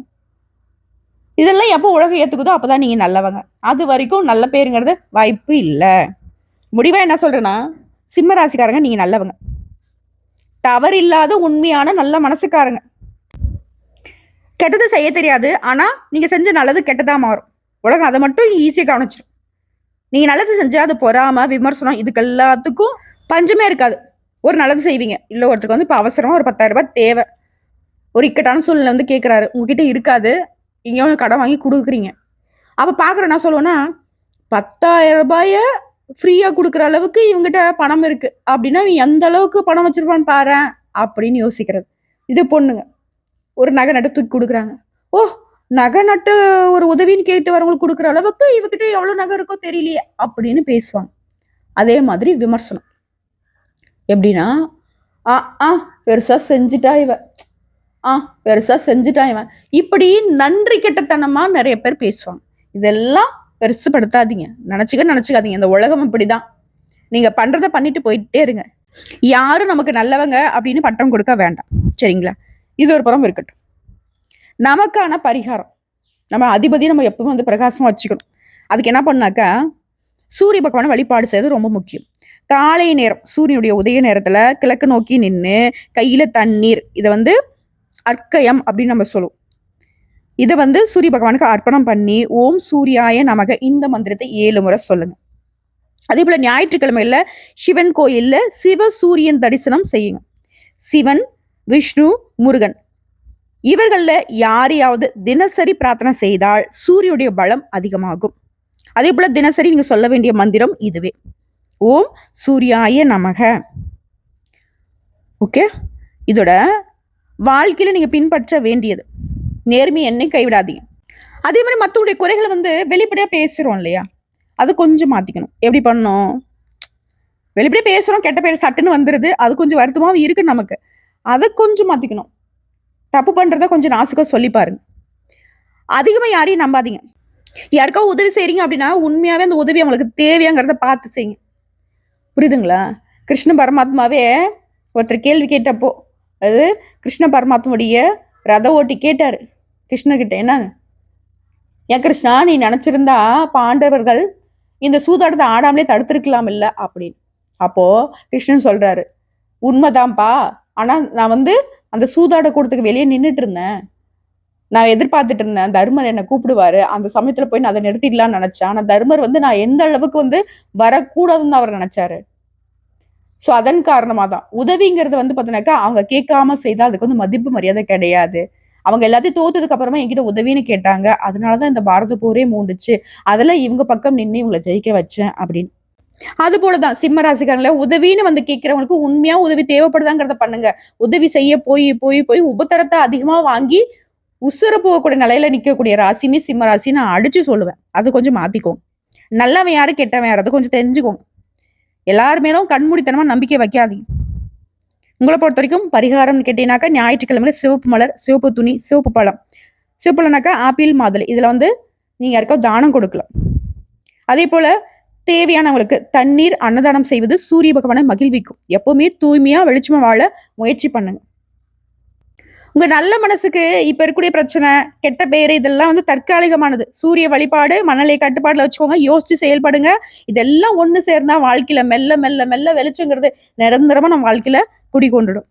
இதெல்லாம் எப்போ உலகம் ஏத்துக்குதோ அப்பதான் நீங்க நல்லவங்க. அது வரைக்கும் நல்ல பேருங்கிறது வாய்ப்பு இல்லை. முடிவா என்ன சொல்றேன்னா, சிம்ம ராசிக்காரங்க நீங்க நல்லவங்க, தவறில்லாத உண்மையான நல்ல மனசுக்காரங்க. கெட்டது செய்ய தெரியாது, ஆனா நீங்க செஞ்ச நல்லது கெட்டதா மாறும். உலகம் அதை மட்டும் ஈஸியா கவனிச்சிடும். நீங்க நல்லது செஞ்சா அது பொறாம, விமர்சனம், இதுக்கு எல்லாத்துக்கும் பஞ்சமே இருக்காது. ஒரு நல்லது செய்வீங்க, இல்ல ஒருத்தருக்கு இப்ப அவசரமா ஒரு 10,000 ரூபாய் தேவை, ஒரு இக்கட்டான சூழ்நிலை கேட்கிறாரு, உங்ககிட்ட இருக்காது, இங்க கடன் வாங்கி கொடுக்குறீங்க. அப்ப பாக்குற என்ன சொல்லுவேன்னா, 10,000 ரூபாய ஃப்ரீயா கொடுக்குற அளவுக்கு இவங்ககிட்ட பணம் இருக்கு அப்படின்னா எந்த அளவுக்கு பணம் வச்சிருப்பான்னு பாரு அப்படின்னு யோசிக்கிறது. இது பொண்ணுங்க ஒரு நகை நட்டு தூக்கி கொடுக்குறாங்க. ஓ, நகை நட்டு ஒரு உதவின்னு கேட்டு வரவங்களுக்கு கொடுக்குற அளவுக்கு இவகிட்ட எவ்வளவு நகை இருக்கோ தெரியலையே அப்படின்னு பேசுவாங்க. அதே மாதிரி விமர்சனம் எப்படின்னா, பெருசா செஞ்சுட்டா இவன், பெருசா செஞ்சுட்டா இவன், இப்படி நன்றி கெட்டத்தனமா நிறைய பேர் பேசுவாங்க. இதெல்லாம் பெருசுப்படுத்தாதீங்க, நினைச்சுக்காதீங்க. இந்த உலகம் இப்படிதான். நீங்க பண்றத பண்ணிட்டு போயிட்டே இருங்க. யாரும் நமக்கு நல்லவங்க அப்படின்னு பட்டம் கொடுக்க வேண்டாம், சரிங்களா? இது ஒரு புறம் இருக்கட்டும். நமக்கான பரிகாரம், நம்ம அதிபதி நம்ம எப்பவுமே பிரகாசமா வச்சுக்கணும். அதுக்கு என்ன பண்ணாக்கா, சூரிய பகவானை வழிபாடு செய்யறது ரொம்ப முக்கியம். காலை நேரம் சூரியனுடைய உதய நேரத்துல கிழக்கு நோக்கி நின்று கையில தண்ணீர், இதை அர்க்கயம் அப்படின்னு நம்ம சொல்லுவோம். இதை சூரிய பகவானுக்கு அர்ப்பணம் பண்ணி ஓம் சூர்யாய நமக இந்த மந்திரத்தை 7 முறை சொல்லுங்க. அதே போல ஞாயிற்றுக்கிழமையில சிவன் கோயில்ல சிவ சூரியன் தரிசனம் செய்யுங்க. சிவன், விஷ்ணு, முருகன் இவர்கள்ல யாரையாவது தினசரி பிரார்த்தனை செய்தால் சூரியனுடைய பலம் அதிகமாகும். அதே போல தினசரி நீங்க சொல்ல வேண்டிய மந்திரம் இதுவே, ஓம் சூர்யாய நமக. ஓகே, இதோட வாழ்க்கையில நீங்க பின்பற்ற வேண்டியது, நேர்மை என்னை கைவிடாதீங்க. அதே மாதிரி மற்றவங்களுடைய குறைகளை வெளிப்படையா பேசுறோம் இல்லையா, அது கொஞ்சம் மாத்திக்கணும். எப்படி பண்ணணும்? வெளிப்படையா பேசுறோம், கெட்ட பேர் சட்டுன்னு வந்துருது, அது கொஞ்சம் வருத்தமாவும் இருக்கு நமக்கு. அதை கொஞ்சம் மாத்திக்கணும். தப்பு பண்றத கொஞ்சம் நாசுக்கா சொல்லி பாருங்க. அதிகமா யாரையும் நம்பாதீங்க. யாருக்கா உதவி செய்றீங்க அப்படின்னா உண்மையாவே அந்த உதவி அவங்களுக்கு தேவையாங்கிறத பார்த்து செய்யுங்க. புரியுதுங்களா? கிருஷ்ண பரமாத்மாவே ஒருத்தர் கேள்வி கேட்டப்போ, அது கிருஷ்ண பரமாத்மாவுடைய ரத ஓட்டி கேட்டாரு கிருஷ்ணகிட்ட, என்ன, ஏன் கிருஷ்ணா, நீ நினைச்சிருந்தா பாண்டவர்கள் இந்த சூதாட்டத்தை ஆடாமலே தடுத்திருக்கலாம் இல்ல அப்படின்னு. அப்போ கிருஷ்ணன் சொல்றாரு, உண்மைதான்ப்பா, ஆனா நான் அந்த சூதாட கூடத்துக்கு வெளியே நின்றுட்டு இருந்தேன், நான் எதிர்பார்த்துட்டு இருந்தேன் தர்மர் என்னை கூப்பிடுவாரு, அந்த சமயத்துல போய் நான் அதை நிறுத்திடலாம்னு நினைச்சேன். ஆனா தர்மர் நான் எந்த அளவுக்கு வரக்கூடாதுன்னு அவர் நினைச்சாரு. சோ அதன் காரணமா தான் உதவிங்கிறது பார்த்தீங்கன்னாக்கா அவங்க கேட்காம செய்தா அதுக்கு மதிப்பு மரியாதை கிடையாது. அவங்க எல்லாத்தையும் தோத்ததுக்கு அப்புறமா என்கிட்ட உதவின்னு கேட்டாங்க, அதனாலதான் இந்த பாரத போரே மூண்டுச்சு, அதெல்லாம் இவங்க பக்கம் நின்று இவங்களை ஜெயிக்க வச்சேன் அப்படின்னு. அது போலதான் சிம்ம ராசிக்காரங்கள உதவின்னு கேட்கிறவங்களுக்கு உண்மையா உதவி தேவைப்படுதாங்கிறத பண்ணுங்க. உதவி செய்ய போய் போய் போய் உபத்தரத்தை அதிகமா வாங்கி உசுர போகக்கூடிய நிலையில நிக்கக்கூடிய ராசியுமே சிம்ம ராசி நான் அடிச்சு சொல்லுவேன். அது கொஞ்சம் மாத்திக்கோங்க. நல்லவன் யாரு கெட்டவன் யாரு அது கொஞ்சம் தெரிஞ்சுக்கோங்க. எல்லாருமேலும் கண்மூடித்தனமா நம்பிக்கை வைக்காதீங்க. உங்களை பொறுத்த வரைக்கும் பரிகாரம்னு கேட்டீங்கன்னாக்கா ஞாயிற்றுக்கிழமையில சிவப்பு மலர், சிவப்பு துணி, சிவப்பு பழம். சிவப்பு பழம்னாக்கா ஆப்பிள், மாதுளை, இதுல நீங்க யாருக்காவது தானம் கொடுக்கலாம். அதே போல தேவையானவங்களுக்கு தண்ணீர் அன்னதானம் செய்வது சூரிய பகவானை மகிழ்விக்கும். எப்பவுமே தூய்மையா வெளிச்சமா வாழ முயற்சி பண்ணுங்க. உங்க நல்ல மனசுக்கு இப்ப இருக்கக்கூடிய பிரச்சனை, கெட்ட பேரு இதெல்லாம் வந்து தற்காலிகமானது. சூரிய வழிபாடு, மனநிலை கட்டுப்பாட்டுல வச்சுக்கோங்க. யோசிச்சு செயல்படுங்க. இதெல்லாம் ஒண்ணு சேர்ந்தா வாழ்க்கையில மெல்ல மெல்ல மெல்ல வெளிச்சங்கிறது நிரந்தரமா நம்ம வாழ்க்கையில குடிகொண்டுடும்.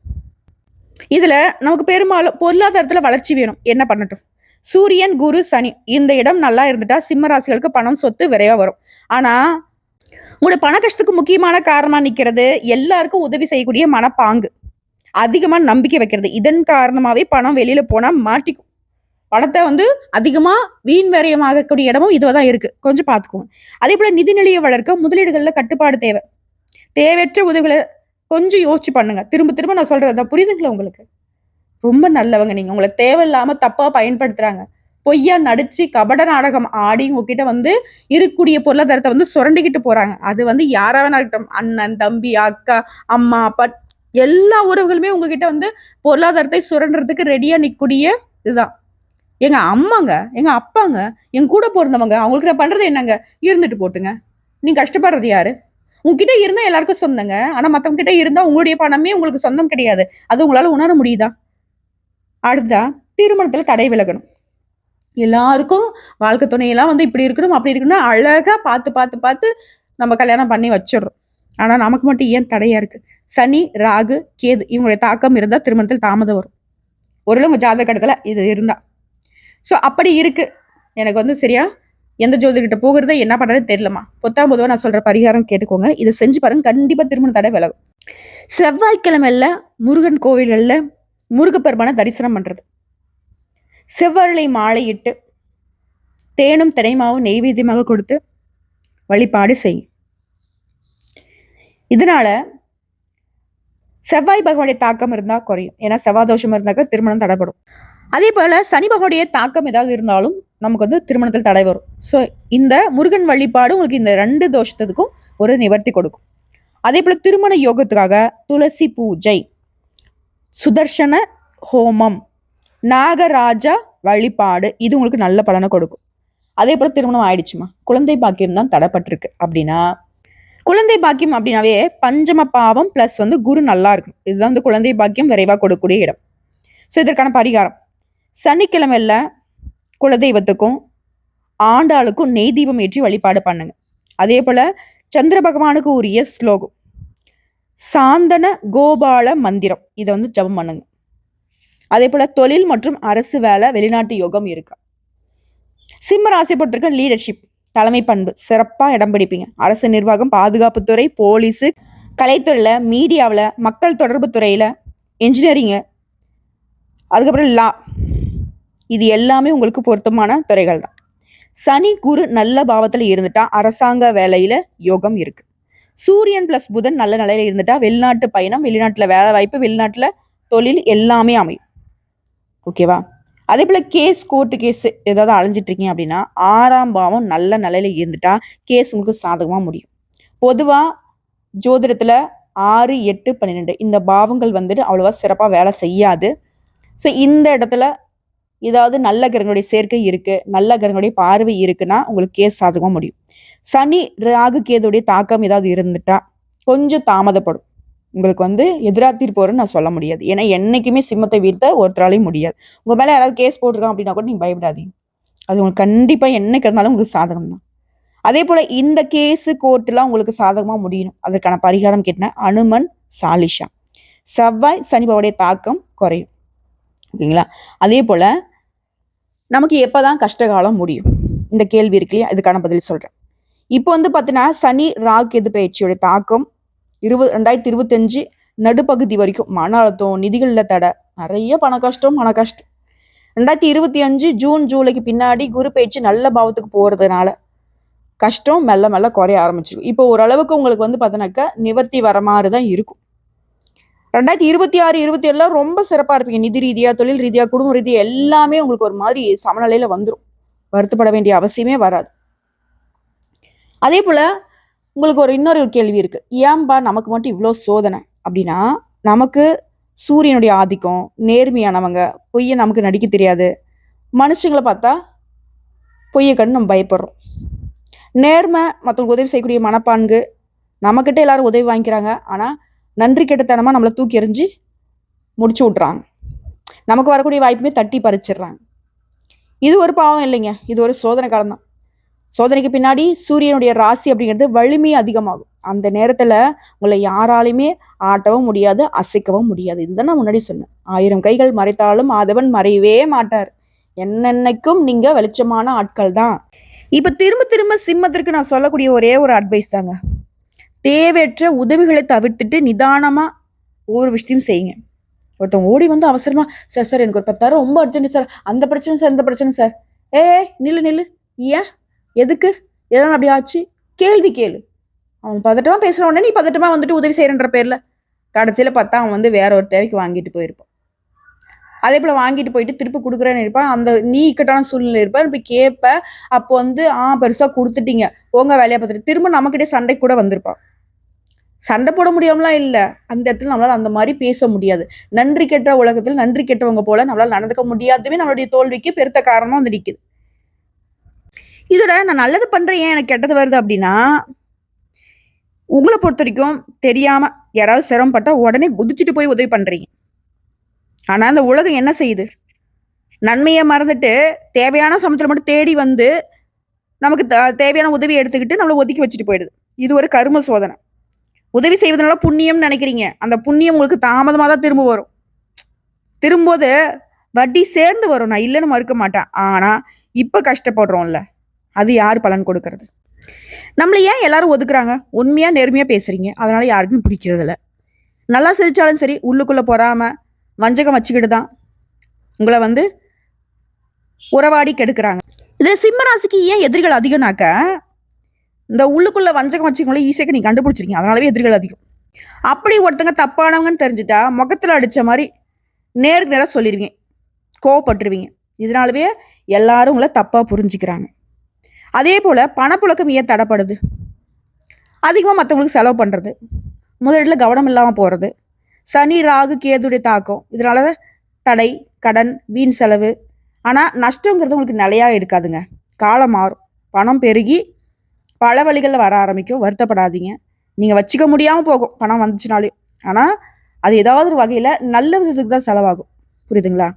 இதுல நமக்கு பெரும்பாலும் பொருளாதாரத்துல வளர்ச்சி வேணும். என்ன பண்ணட்டும்? சூரியன், குரு, சனி இந்த இடம் நல்லா இருந்துட்டா சிம்ம ராசிகளுக்கு பணம், சொத்து விரைவா வரும். ஆனா உங்களோட பண கஷ்டத்துக்கு முக்கியமான காரணமா நிக்கிறது எல்லாருக்கும் உதவி செய்யக்கூடிய மனப்பாங்கு. அதிகமா நம்பிக்கை வைக்கிறது. இதன் காரணமாவே பணம் வெளியில போனா மாட்டிக்கும். பணத்தை வந்து அதிகமா வீண் விரயமாகக்கூடிய இடமும் இதுவதான் இருக்கு. கொஞ்சம் பார்த்துக்கோங்க. அதே போல நிதிநிலையை வளர்க்க முதலீடுகள்ல கட்டுப்பாடு தேவை. தேவையற்ற உதவிகளை கொஞ்சம் யோசிச்சு பண்ணுங்க. திரும்ப திரும்ப நான் சொல்றது புரியுதுங்களா உங்களுக்கு? ரொம்ப நல்லவங்க நீங்க. உங்களை தேவையில்லாம தப்பா பயன்படுத்துறாங்க. பொய்யா நடிச்சு கபட நாடகம் ஆடி உங்ககிட்ட வந்து இருக்கக்கூடிய பொருளாதாரத்தை வந்து சுரண்டிக்கிட்டு போறாங்க. அது வந்து யாரா வேணா இருக்கட்டும். அண்ணன், தம்பி, அக்கா, அம்மா, அப்பா எல்லா உறவுகளுமே உங்ககிட்ட வந்து பொருளாதாரத்தை சுரண்டுறதுக்கு ரெடியா நிற்கக்கூடிய இதுதான். எங்க அம்மாங்க, எங்க அப்பாங்க, என் கூட பிறந்தவங்க, அவங்களுக்கு நான் பண்றது என்னங்க? இருந்துட்டு போட்டுங்க. நீங்க கஷ்டப்படுறது யாரு? உங்ககிட்ட இருந்தா எல்லாருக்கும் சொந்தங்க. ஆனா மத்தவங்க கிட்ட இருந்தா உங்களுடைய பணமே உங்களுக்கு சொந்தம் கிடையாது. அது உங்களால உணர முடியுதா? அடுத்தா திருமணத்துல தடை விலகணும். எல்லாருக்கும் வாழ்க்கை துணையெல்லாம் வந்து இப்படி இருக்கணும், அப்படி இருக்கணும் அழகா பார்த்து பார்த்து பார்த்து நம்ம கல்யாணம் பண்ணி வச்சிடுறோம். ஆனா நமக்கு மட்டும் ஏன் தடையா இருக்கு? சனி, ராகு, கேது இவங்களுடைய தாக்கம் இருந்தா திருமணத்தில் தாமதம் வரும். ஒருவேளை உங்க ஜாதக கடத்துல இது இருந்தா. ஸோ அப்படி இருக்கு. எனக்கு வந்து சரியா எந்த ஜோதிகிட்ட போகிறது என்ன பண்றதுன்னு தெரியலமா. பொதுவா நான் சொல்ற பரிகாரம் கேட்டுக்கோங்க. இதை செஞ்சு பாருங்க. கண்டிப்பா திருமண தடை விலகும். செவ்வாய்க்கிழமையில முருகன் கோவில்கள்ல முருகப்பெருமான தரிசனம் பண்றது. செவ்வரளை மாலையிட்டு தேனும் தினைமாவும் நெய்வேத்தியமாக கொடுத்து வழிபாடு செய்யும். இதனால செவ்வாய் பகவானுடைய தாக்கம் இருந்தா குறையும். ஏன்னா செவ்வாய் தோஷம் இருந்தாக்க திருமணம் தடைப்படும். அதே போல சனி பகவானுடைய தாக்கம் ஏதாவது இருந்தாலும் நமக்கு வந்து திருமணத்தில் தடை வரும். ஸோ இந்த முருகன் வழிபாடு உங்களுக்கு இந்த 2 தோஷத்துக்கும் ஒரு நிவர்த்தி கொடுக்கும். அதே போல திருமண யோகத்துக்காக துளசி பூஜை, சுதர்சன ஹோமம், நாகராஜா வழிபாடு இது உங்களுக்கு நல்ல பலனை கொடுக்கும். அதே போல திருமணம் ஆயிடுச்சுமா, குழந்தை பாக்கியம் தான் தடைப்பட்டிருக்கு அப்படின்னா, குழந்தை பாக்கியம் அப்படின்னாவே பஞ்சம பாவம் பிளஸ் வந்து குரு நல்லா இருக்கும். இதுதான் வந்து குழந்தை பாக்கியம் விரைவாக கொடுக்கக்கூடிய இடம். ஸோ இதற்கான பரிகாரம் சனிக்கிழமையில குலதெய்வத்துக்கும் ஆண்டாளுக்கும் நெய் தீபம் ஏற்றி வழிபாடு பண்ணுங்க. அதே போல சந்திர பகவானுக்கு உரிய ஸ்லோகம் சாந்தன கோபால மந்திரம் இதை வந்து ஜபம் பண்ணுங்க. அதே போல தொழில் மற்றும் அரசு வேலை, வெளிநாட்டு யோகம் இருக்கா. சிம்ம ராசி பொறுத்திருக்க லீடர்ஷிப், தலைமை பண்பு சிறப்பா இடம் பிடிப்பீங்க. அரசு நிர்வாகம், பாதுகாப்புத்துறை, போலீஸு, கலைத்துறையில, மீடியாவில், மக்கள் தொடர்பு துறையில, என்ஜினியரிங்ல, அதுக்கப்புறம் லா, இது எல்லாமே உங்களுக்கு பொருத்தமான துறைகள் தான். சனி குரு நல்ல பாவத்துல இருந்துட்டா அரசாங்க வேலையில யோகம் இருக்கு. சூரியன் பிளஸ் புதன் நல்ல நிலையில இருந்துட்டா வெளிநாட்டு பயணம், வெளிநாட்டுல வேலை வாய்ப்பு, வெளிநாட்டுல தொழில் எல்லாமே அமையும். ஓகேவா? அதே போல கேஸ், கோர்ட்டு கேஸ் ஏதாவது அலைஞ்சிட்டு இருக்கீங்க அப்படின்னா 6ஆம் பாவம் நல்ல நிலையில இருந்துட்டா கேஸ் உங்களுக்கு சாதகமா முடியும். பொதுவா ஜோதிடத்துல 6, 8, 12 இந்த பாவங்கள் வந்துட்டு அவ்வளவா சிறப்பா வேலை செய்யாது. ஸோ இந்த இடத்துல ஏதாவது நல்ல கிரகங்களுடைய சேர்க்கை இருக்கு, நல்ல கிரகங்களுடைய பார்வை இருக்குன்னா உங்களுக்கு கேஸ் சாதகமா முடியும். சனி ராகு கேதுடைய தாக்கம் ஏதாவது இருந்துட்டா கொஞ்சம் தாமதப்படும். உங்களுக்கு வந்து எதிராத்தீர் போறேன்னு நான் சொல்ல முடியாது. ஏன்னா என்னைக்குமே சிம்மத்தை வீழ்த்த ஒருத்தராலையும் முடியாது. உங்க மேல யாராவது கேஸ் போட்டிருக்காங்க அப்படின்னா கூட நீங்க பயப்படாதீங்க. அது உங்களுக்கு கண்டிப்பா என்னைக்கு இருந்தாலும் உங்களுக்கு சாதகம் தான். அதே போல இந்த கேஸு கோர்ட்டுலாம் உங்களுக்கு சாதகமா முடியணும். அதற்கான பரிகாரம் கேட்டேன்னா அனுமன் சாலிஷா. செவ்வாய் சனி பகவானுடைய தாக்கம் குறையும். ஓகேங்களா? அதே போல நமக்கு எப்பதான் கஷ்டகாலம் முடியும் இந்த கேள்வி இருக்கு இல்லையா? இதுக்கான பதில் சொல்றேன். இப்போ வந்து பார்த்தீங்கன்னா சனி ராகு கேது பயிற்சியோட தாக்கம் 2025 நடுப்பகுதி வரைக்கும் மன அழுத்தம், நிதிகளில் தடை, நிறைய பண கஷ்டம். 2025 ஜூன் ஜூலைக்கு பின்னாடி குரு பயிற்சி நல்ல பாவத்துக்கு போறதுனால கஷ்டம் மெல்ல மெல்ல குறைய ஆரம்பிச்சிருக்கும். இப்போ ஓரளவுக்கு உங்களுக்கு வந்து பார்த்தீங்கன்னாக்கா நிவர்த்தி வர மாதிரி தான் இருக்கும். 2026, 27 ரொம்ப சிறப்பா இருப்பீங்க. நிதி ரீதியா, தொழில் ரீதியா, குடும்ப ரீதியா எல்லாமே உங்களுக்கு ஒரு மாதிரி சமநிலையில வந்துடும். வருத்தப்பட வேண்டிய அவசியமே வராது. அதே போல உங்களுக்கு இன்னொரு கேள்வி இருக்கு. ஏன்பா நமக்கு மட்டும் இவ்வளோ சோதனை அப்படின்னா, நமக்கு சூரியனுடைய ஆதிக்கம், நேர்மையானவங்க, பொய்யை நமக்கு நடிக்க தெரியாது. மனுஷங்களை பார்த்தா பொய்யை கண்டு நம்ம பயப்படுறோம். நேர்மை, மற்றவங்களுக்கு உதவி செய்யக்கூடிய மனப்பான்கு, நம்மக்கிட்ட எல்லாரும் உதவி வாங்கிக்கிறாங்க. ஆனால் நன்றி கெட்டத்தனமாக நம்மளை தூக்கி எறிஞ்சு முடிச்சு விட்றாங்க. நமக்கு வரக்கூடிய வாய்ப்புமே தட்டி பறிச்சிடுறாங்க. இது ஒரு பாவம் இல்லைங்க, இது ஒரு சோதனை காலம் தான். சோதனைக்கு பின்னாடி சூரியனுடைய ராசி அப்படிங்கிறது வலிமை அதிகமாகும். அந்த நேரத்துல உங்களை யாராலையுமே ஆட்டவும் முடியாது, அசைக்கவும் முடியாது. இதுதான் நான் முன்னாடி சொன்னேன். 1000 கைகள் மறைத்தாலும் ஆதவன் மறையவே மாட்டார். என்னென்னைக்கும் நீங்க வெளிச்சமான ஆட்கள் தான். இப்ப திரும்ப திரும்ப சிம்மத்திற்கு நான் சொல்லக்கூடிய ஒரே ஒரு அட்வைஸ் தாங்க. தேவையற்ற உதவிகளை தவிர்த்துட்டு நிதானமா ஒவ்வொரு விஷயத்தையும் செய்யுங்க. ஒருத்தவங்க ஓடி வந்து அவசரமா, சார் சார் எனக்கு ஒரு 10,000 ரொம்ப அர்ஜென்ட் சார், அந்த பிரச்சனை சார், இந்த பிரச்சனை சார். நில்லு நில்லு, ஏன், எதுக்கு, எதனால அப்படி ஆச்சு, கேள்வி கேளு. அவன் பதட்டமா பேசுற உடனே நீ பதட்டமா வந்துட்டு உதவி செய்யறன்ற பேர்ல கடைசியில பார்த்தா அவன் வந்து வேற ஒரு தேவைக்கு வாங்கிட்டு போயிருப்பான். அதே போல வாங்கிட்டு போயிட்டு திருப்பி கொடுக்குறேன்னு இருப்பான். அந்த நீ இக்கட்டான சூழ்நிலை இருப்ப, இப்ப கேட்ப. அப்போ வந்து பெருசா கொடுத்துட்டீங்க, உங்க வேலையை பார்த்துட்டு திரும்ப நம்மகிட்டே சண்டை கூட வந்திருப்பான். சண்டை போட முடியாமலாம் இல்ல, அந்த இடத்துல நம்மளால அந்த மாதிரி பேச முடியாது. நன்றி கெட்ட உலகத்துல நன்றி கெட்டவங்க போல நம்மளால நடந்துக்க முடியாதுமே நம்மளுடைய தோல்விக்கு பெருத்த காரணம் வந்து நிக்குது. இதோட நான் நல்லது பண்றேன், ஏன் எனக்கு கெட்டது வருது அப்படின்னா, உங்களை பொறுத்த வரைக்கும் தெரியாம யாராவது சிரமப்பட்டா உடனே குதிச்சுட்டு போய் உதவி பண்றீங்க. ஆனா அந்த உலகம் என்ன செய்யுது, நன்மையை மறந்துட்டு தேவையான சமயத்துல மட்டும் தேடி வந்து நமக்கு தேவையான உதவி எடுத்துக்கிட்டு நம்மளை ஒதுக்கி வச்சுட்டு போயிடுது. இது ஒரு கர்ம சோதனை. உதவி செய்வதனால புண்ணியம் நினைக்கிறீங்க, அந்த புண்ணியம் உங்களுக்கு தாமதமாக தான் திரும்ப வரும். திரும்போது வட்டி சேர்ந்து வரும், நான் இல்லைன்னு மறுக்க மாட்டேன். ஆனா இப்ப கஷ்டப்படுறோம்ல, அது யார் பலன் கொடுக்கறது? நம்மள ஏன் எல்லாரும் ஒதுக்குறாங்க? உண்மையா நேர்மையா பேசுறீங்க, அதனால யாருக்குமே பிடிக்கிறது இல்லை. நல்லா சிரிச்சாலும் சரி, உள்ளுக்குள்ள பொறாம வஞ்சகம் வச்சுக்கிட்டு தான் உங்களை வந்து உறவாடி கெடுக்கிறாங்க. இது சிம்ம ராசிக்கு ஏன் எதிரிகள் அதிகம்னாக்க, இந்த உள்ளுக்குள்ள வஞ்சகம் வச்சுக்கோங்களே ஈஸியாக நீ கண்டுபிடிச்சிருக்கீங்க, அதனாலவே எதிரிகள் அதிகம். அப்படி ஒருத்தங்க தப்பானவங்கன்னு தெரிஞ்சுட்டா முகத்துல அடிச்ச மாதிரி நேருக்கு நேரம் சொல்லிடுவீங்க, கோவப்பட்டுருவீங்க. இதனாலவே எல்லாரும் உங்களை தப்பா புரிஞ்சுக்கிறாங்க. அதே போல பணப்புழக்கம் ஏன் தடைப்படுது? அதிகமாக மற்றவங்களுக்கு செலவு பண்றது, முதலில் கவனம் இல்லாமல் போறது, சனி ராகு கேதுடைய தாக்கம், இதனால தடை, கடன், வீண் செலவு. ஆனால் நஷ்டங்கிறது உங்களுக்கு நிலையா இருக்காதுங்க, காலம் மாறும். பணம் பெருகி பல வழிகளில் வர ஆரம்பிக்கும். வருத்தப்படாதீங்க, நீங்கள் வச்சுக்க முடியாமல் போகும் பணம் வந்துச்சுனாலே. ஆனால் அது ஏதாவது ஒரு வகையில் நல்ல விதத்துக்கு தான் செலவாகும், புரியுதுங்களா?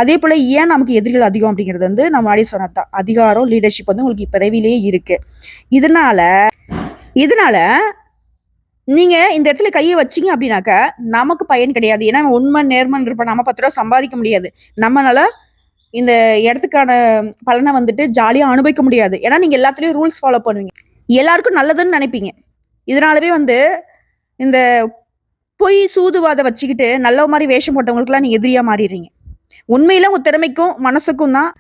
அதே போல் ஏன் நமக்கு எதிரிகள் அதிகம் அப்படிங்கிறது வந்து நம்ம முன்னாடி சொன்னதான், அதிகாரம், லீடர்ஷிப் வந்து உங்களுக்கு பிறவிலேயே இருக்கு. இதனால நீங்க இந்த இடத்துல கையை வச்சிங்க அப்படின்னாக்க நமக்கு பயன் கிடையாது. ஏன்னா உண்மை நேர்மன் இருப்ப நம்ம 10 ரூபா சம்பாதிக்க முடியாது, நம்மளால இந்த இடத்துக்கான பலனை வந்துட்டு ஜாலியா அனுபவிக்க முடியாது. ஏன்னா நீங்க எல்லாத்துலயும் ரூல்ஸ் ஃபாலோ பண்ணுவீங்க, எல்லாருக்கும் நல்லதுன்னு நினைப்பீங்க. இதனாலவே வந்து இந்த பொய் சூதுவாதை வச்சுக்கிட்டு நல்ல மாதிரி வேஷம் போட்டவங்களுக்குலாம் நீங்க எதிரியா மாறிடுறீங்க. உண்மையில உங்க திறமைக்கும் மனசுக்கும் தான்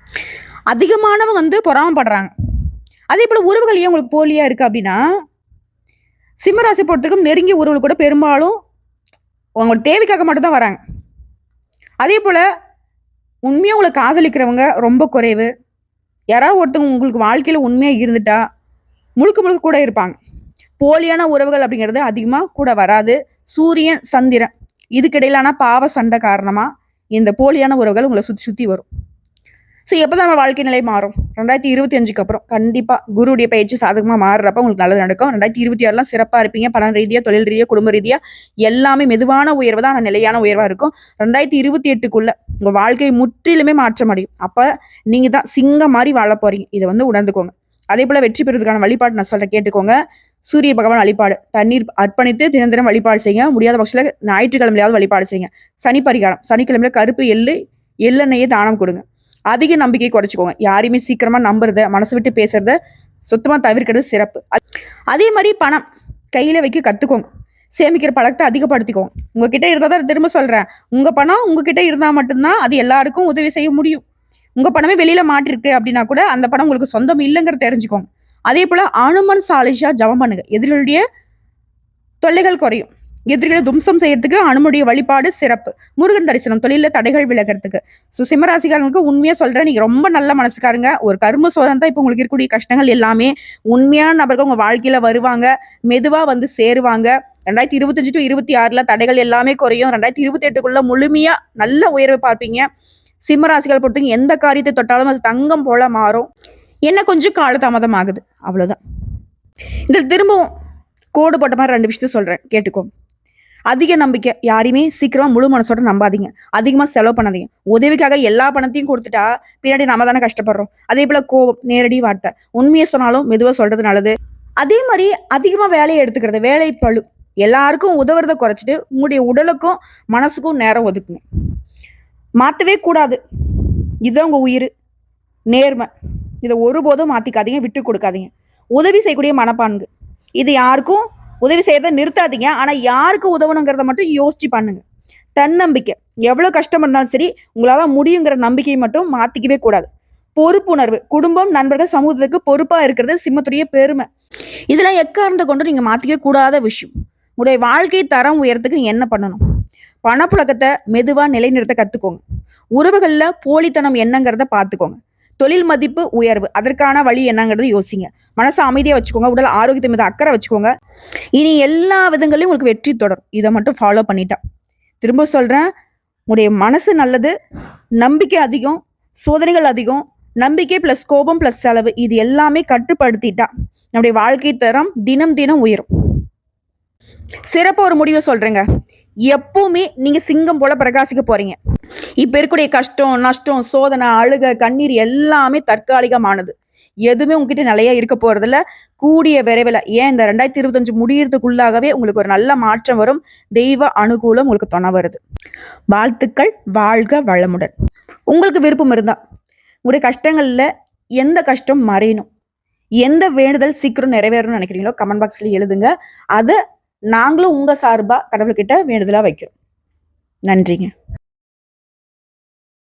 அதிகமானவங்க வந்து பொறாமப்படுறாங்க. அதே போல உறவுகள் ஏன் உங்களுக்கு போலியா இருக்கு அப்படின்னா, சிம்மராசி பொறுத்தவரைக்கும் நெருங்கிய உறவுகள் கூட பெரும்பாலும் உங்களோட தேவைக்காக மட்டும் தான் வராங்க. அதே போல உண்மையா உங்களை காதலிக்கிறவங்க ரொம்ப குறைவு. யாராவது ஒருத்தவங்க உங்களுக்கு வாழ்க்கையில உண்மையா இருந்துட்டா முழுக்க முழுக்க கூட இருப்பாங்க. போலியான உறவுகள் அப்படிங்கிறது அதிகமா கூட வராது. சூரியன் சந்திரன் இதுக்கிடையிலான பாவ சண்டை காரணமா இந்த போலியான உறவுகள் உங்களை சுத்தி சுத்தி வரும். ஸோ எப்போதான் நம்ம வாழ்க்கை நிலை மாறும்? 2025க்கு அப்புறம் கண்டிப்பா குருவுடைய பயிற்சி சாதகமா மாறுறப்ப உங்களுக்கு நல்லது நடக்கும். 2026 சிறப்பா இருப்பீங்க. பண ரீதியா, தொழில் ரீதியா, குடும்ப ரீதியா எல்லாமே மெதுவான உயர்வு தான், ஆனால் நிலையான உயர்வா இருக்கும். 2028க்குள்ள உங்க வாழ்க்கை முற்றிலுமே மாற்றம் அடையும். அப்ப நீங்க தான் சிங்கம் மாதிரி வாழ போறீங்க, இதை வந்து உணர்ந்துக்கோங்க. அதே போல வெற்றி பெறுவதற்கான வழிபாடு நான் சொல்ல கேட்டுக்கோங்க. சூரிய பகவான் வழிபாடு, தண்ணீர் அர்ப்பணித்து தினம் தினம் வழிபாடு செய்யுங்க. முடியாத பட்சத்தில் ஞாயிற்றுக்கிழமையாவது வழிபாடு செய்யுங்க. சனி பரிகாரம், சனிக்கிழமையில கருப்பு எள்ளெண்ணெயே தானம் கொடுங்க. அதிக நம்பிக்கை குறைச்சிக்கோங்க. யாரையுமே சீக்கிரமா நம்புறத, மனசு விட்டு பேசுறத சுத்தமா தவிர்க்கிறது சிறப்பு. அதே மாதிரி பணம் கையில வைக்க கத்துக்கோங்க. சேமிக்கிற பழக்கத்தை அதிகப்படுத்திக்கோங்க. உங்ககிட்ட இருந்தா தான், திரும்ப சொல்றேன், உங்க பணம் உங்ககிட்ட இருந்தா மட்டும்தான் அது எல்லாருக்கும் உதவி செய்ய முடியும். உங்க பணமே வெளியில மாட்டிருக்கு அப்படின்னா கூட அந்த பணம் உங்களுக்கு சொந்தம் இல்லைங்கிறத தெரிஞ்சுக்கோங்க. அதே போல அனுமன் சாலிஷா ஜபம் பண்ணுங்க, எதிரிகளுடைய தொல்லைகள் குறையும். எதிரிகளை தும்சம் செய்யறதுக்கு அனுமனுடைய வழிபாடு சிறப்பு. முருகன் தரிசனம், தொழில தடைகள் விலகிறதுக்கு. சிம்மராசிக்காரங்களுக்கு உண்மையா சொல்றேன், நீங்க ரொம்ப நல்ல மனசுக்காரங்க. ஒரு கர்ம சோதனை தான் இப்ப உங்களுக்கு இருக்கக்கூடிய கஷ்டங்கள் எல்லாமே. உண்மையான நபர்கள் உங்க வாழ்க்கையில வருவாங்க, மெதுவா வந்து சேருவாங்க. 2025 to 26 தடைகள் எல்லாமே குறையும். 2028க்குள்ள முழுமையா நல்ல உயர்வை பார்ப்பீங்க. சிம்மராசிகள் பொறுத்தவரைக்கும் எந்த காரியத்தை தொட்டாலும் அது தங்கம் போல மாறும். என்ன கொஞ்சம் காலதாமதம் ஆகுது, அவ்வளவுதான். இதில் திரும்பவும் கோடு போட்ட மாதிரி 2 விஷயத்த சொல்றேன், கேட்டுக்கோ. அதிக நம்பிக்கை. யாரையுமே சீக்கிரமா முழு மனசோட நம்பாதீங்க. அதிகமா செலவு பண்ணாதீங்க. உதவிக்காக எல்லா பணத்தையும் குடுத்துட்டா, பின்னாடி நம்ம தானே கஷ்டப்படுறோம். அதே போல கோவம், நேரடி வார்த்தை. உண்மைய சொன்னாலும் மெதுவா சொல்றது நல்லது. அதே மாரி அதிகமா வேலைய எடுத்துக்கிறது, வேலைப்பளு. எல்லாருக்கும் உதவுறத குறைச்சுட்டு, உங்களுடைய உடலுக்கும், மனசுக்கும் நேரம் ஒதுக்குங்க. மாத்தவே கூடாது. இதுதான் உங்க உயிரு. நேர்மை. இத ஒருபோதும் மாத்திக்காதீங்க, விட்டுக் குடுக்காதீங்க. உதவி செய்யக்கூடிய மனப்பான்கு. இது யாருக்கும் உதவி செய்யறத நிறுத்தாதீங்க. ஆனா யாருக்கு உதவணுங்கிறத மட்டும் யோசிச்சு பண்ணுங்க. தன்னம்பிக்கை. எவ்வளவு கஷ்டம் இருந்தாலும் சரி, உங்களால முடியுங்கிற நம்பிக்கையை மட்டும் மாத்திக்கவே கூடாது. பொறுப்புணர்வு. குடும்பம், நண்பர்கள், சமூகத்துக்கு பொறுப்பா இருக்கிறது சிம்மத்துடைய பெருமை. இதெல்லாம் எக்காரணத்தை கொண்டு நீங்க மாத்திக்க கூடாத விஷயம். உங்களுடைய வாழ்க்கை தரம் உயரத்துக்கு நீங்க என்ன பண்ணணும்? பணப்புழக்கத்தை மெதுவா நிலைநிறுத்த கத்துக்கோங்க. உறவுகள்ல போலித்தனம் என்னங்கிறத பார்த்துக்கோங்க. தொழில் மதிப்பு உயர்வு. அதற்கான வழி என்னங்கிறது யோசிங்க. மனசை அமைதியா வச்சுக்கோங்க. உடல் ஆரோக்கியத்தை மீது அக்கறை வச்சுக்கோங்க. இனி எல்லா விதங்களையும் உங்களுக்கு வெற்றி தொடரும். இதை மட்டும் ஃபாலோ பண்ணிட்டா. திரும்ப சொல்றேன், உங்களுடைய மனசு நல்லது, நம்பிக்கை அதிகம், சோதனைகள் அதிகம், நம்பிக்கை பிளஸ் கோபம் பிளஸ் செலவு, இது எல்லாமே கட்டுப்படுத்திட்டா நம்முடைய வாழ்க்கை தரம் தினம் தினம் உயரும். சிறப்பா ஒரு முடிவை சொல்றேங்க. எப்பவுமே நீங்க சிங்கம் போல பிரகாசிக்க போறீங்க. இப்ப இருக்கக்கூடிய கஷ்டம், நஷ்டம், சோதனை, அழுக, கண்ணீர் எல்லாமே தற்காலிகமானது. எதுவுமே உங்ககிட்ட நிலையா இருக்க போறதில்ல. கூடிய விரைவில், ஏன் இந்த 2025 முடியறதுக்குள்ளாகவே உங்களுக்கு ஒரு நல்ல மாற்றம் வரும். தெய்வ அனுகூலம் உங்களுக்கு துணை வருது. வாழ்த்துக்கள். வாழ்க வளமுடன். உங்களுக்கு விருப்பம் இருந்தா உங்களுடைய கஷ்டங்கள்ல எந்த கஷ்டம் மறையணும், எந்த வேண்டுதல் சீக்கிரம் நிறைவேறணும்னு நினைக்கிறீங்களோ கமெண்ட் பாக்ஸ்ல எழுதுங்க. அதை நாங்களும் உங்க சார்பா கடவுள்கிட்ட வேண்டுதலா வைக்கிறோம். நன்றிங்க.